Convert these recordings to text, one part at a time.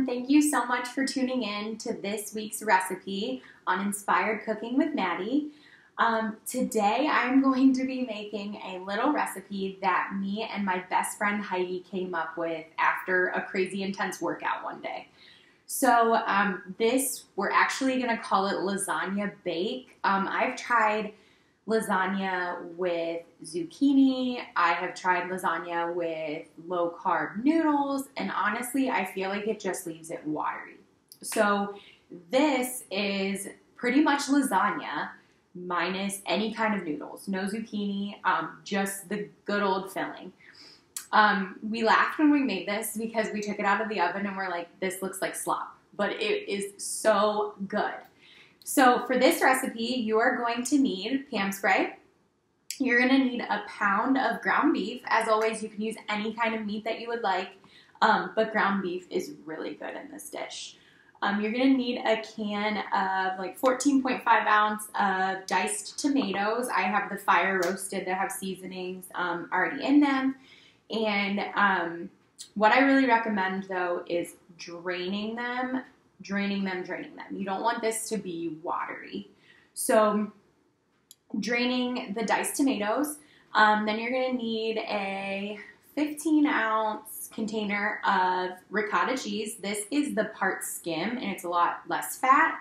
Thank you so much for tuning in to this week's recipe on Inspired Cooking with Maddie. Today I'm going to be making a little recipe that me and my best friend Heidi came up with after a crazy intense workout one day. So we're actually going to call it Lasagna Bake. I've tried lasagna with zucchini. I have tried lasagna with low carb noodles, and honestly, I feel like it just leaves it watery. So this is pretty much lasagna minus any kind of noodles. No zucchini, just the good old filling. We laughed when we made this because we took it out of the oven and we're like, this looks like slop, but it is so good. So for this recipe, you are going to need Pam spray. You're going to need a pound of ground beef. As always, you can use any kind of meat that you would like, but ground beef is really good in this dish. You're going to need a can of like 14.5 ounce of diced tomatoes. I have the fire roasted that have seasonings already in them. And what I really recommend though is draining them. You don't want this to be watery. So draining the diced tomatoes. Then you're going to need a 15 ounce container of ricotta cheese. This is the part skim and it's a lot less fat.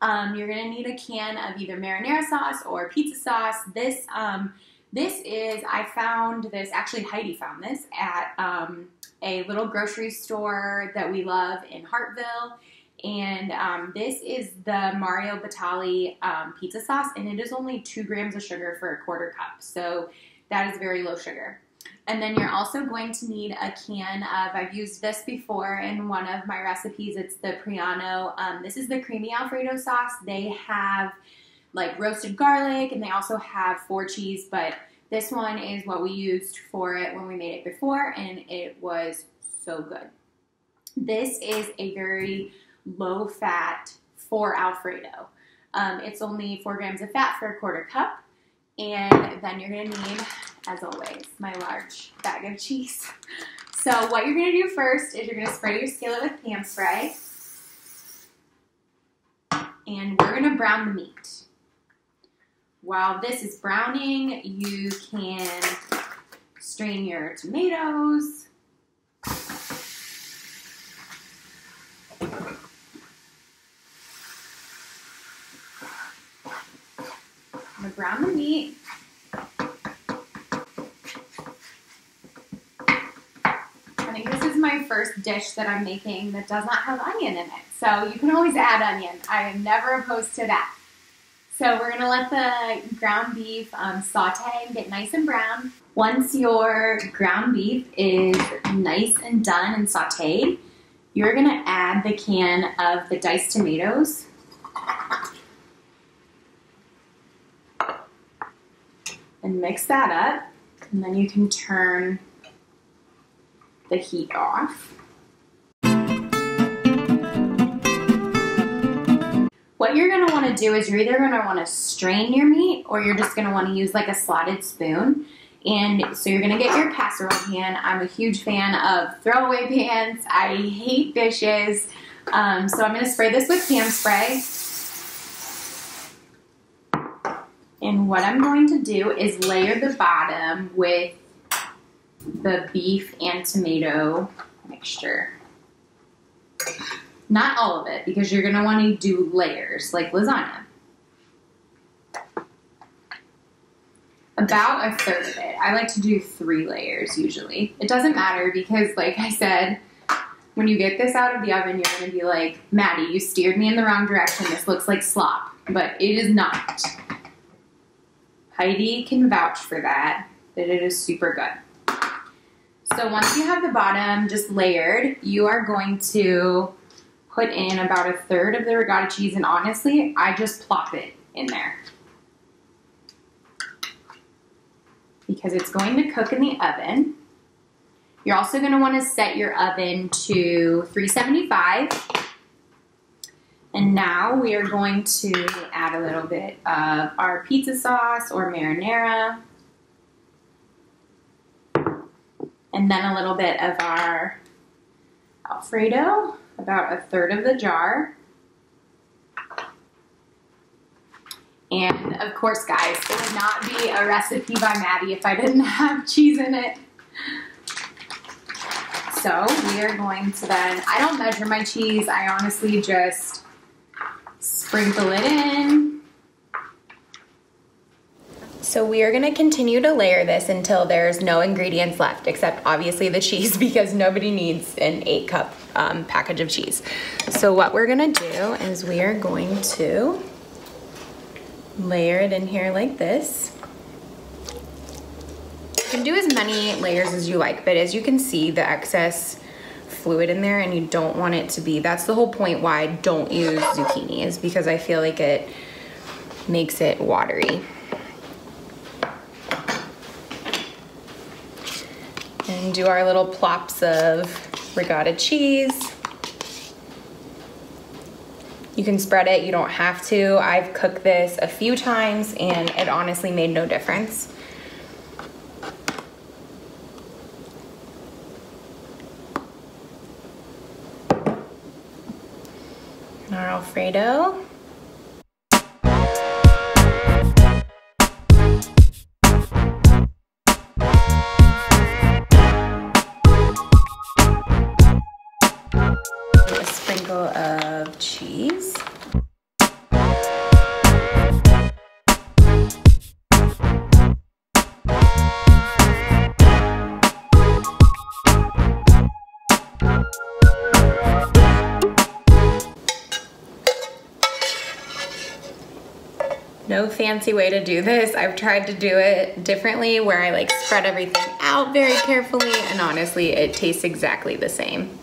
You're going to need a can of either marinara sauce or pizza sauce. I found this, actually Heidi found this at a little grocery store that we love in Hartville. And this is the Mario Batali pizza sauce, and it is only 2 grams of sugar for a quarter cup. So that is very low sugar. And then you're also going to need a can of, I've used this before in one of my recipes, it's the Priano. This is the creamy alfredo sauce. They have like roasted garlic, and they also have 4 cheese, but this one is what we used for it when we made it before, and it was so good. This is a very low fat for alfredo. It's only 4 grams of fat for a quarter cup. And then you're going to need, as always, my large bag of cheese. So what you're going to do first is you're going to spray your skillet with Pam spray. And we're going to brown the meat. While this is browning, you can strain your tomatoes. I'm going to brown the meat. I think this is my first dish that I'm making that does not have onion in it. So you can always add onion. I am never opposed to that. So we're going to let the ground beef saute and get nice and brown. Once your ground beef is nice and done and sauteed, you're going to add the can of the diced tomatoes. And mix that up, and then you can turn the heat off. What you're going to want to do is you're either going to want to strain your meat, or you're just going to want to use like a slotted spoon. And so you're going to get your casserole pan. I'm a huge fan of throwaway pans. I hate dishes. So I'm going to spray this with Pam spray. And what I'm going to do is layer the bottom with the beef and tomato mixture. Not all of it, because you're going to want to do layers like lasagna. About a third of it. I like to do 3 layers usually. It doesn't matter because, like I said, when you get this out of the oven, you're going to be like, Maddie, you steered me in the wrong direction. This looks like slop. But it is not. Heidi can vouch for that it is super good. So once you have the bottom just layered, you are going to put in about a third of the ricotta cheese, and honestly, I just plop it in there. Because it's going to cook in the oven. You're also going to want to set your oven to 375. And now we are going to add a little bit of our pizza sauce or marinara. And then a little bit of our alfredo. about 1/3 of the jar. And of course, guys, it would not be a recipe by Maddie if I didn't have cheese in it. So we are going to then, I don't measure my cheese, I honestly just sprinkle it in. So we are gonna continue to layer this until there's no ingredients left, except obviously the cheese, because nobody needs an 8-cup package of cheese. So what we're gonna do is we are going to layer it in here like this. You can do as many layers as you like, but as you can see, the excess fluid in there, and you don't want it to be, that's the whole point why I don't use zucchini, is because I feel like it makes it watery. And do our little plops of ricotta cheese. You can spread it, you don't have to. I've cooked this a few times and it honestly made no difference. And our alfredo. A sprinkle of cheese. No fancy way to do this. I've tried to do it differently where I like spread everything out very carefully, and honestly it tastes exactly the same.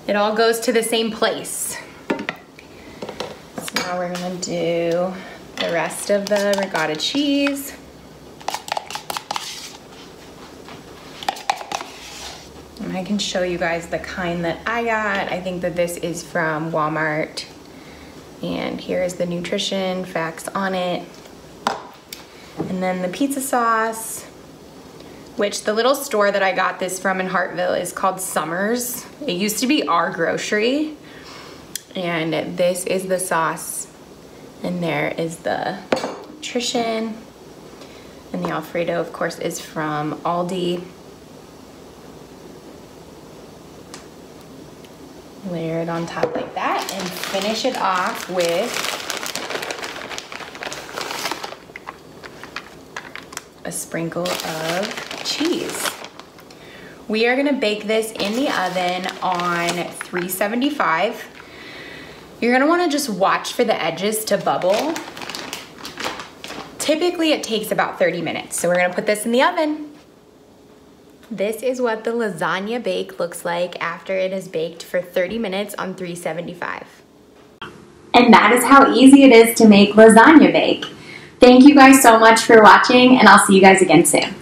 It all goes to the same place. So now we're gonna do the rest of the ricotta cheese. And I can show you guys the kind that I got. I think that this is from Walmart. And here is the nutrition facts on it. And then the pizza sauce, which the little store that I got this from in Hartville is called Summers. It used to be Our Grocery. And this is the sauce. And there is the nutrition. And the Alfredo, of course, is from Aldi. Layer it on top like that and finish it off with a sprinkle of cheese. We are gonna bake this in the oven on 375. You're gonna wanna just watch for the edges to bubble. Typically it takes about 30 minutes. So we're gonna put this in the oven. This is what the lasagna bake looks like after it is baked for 30 minutes on 375. And that is how easy it is to make lasagna bake. Thank you guys so much for watching, and I'll see you guys again soon.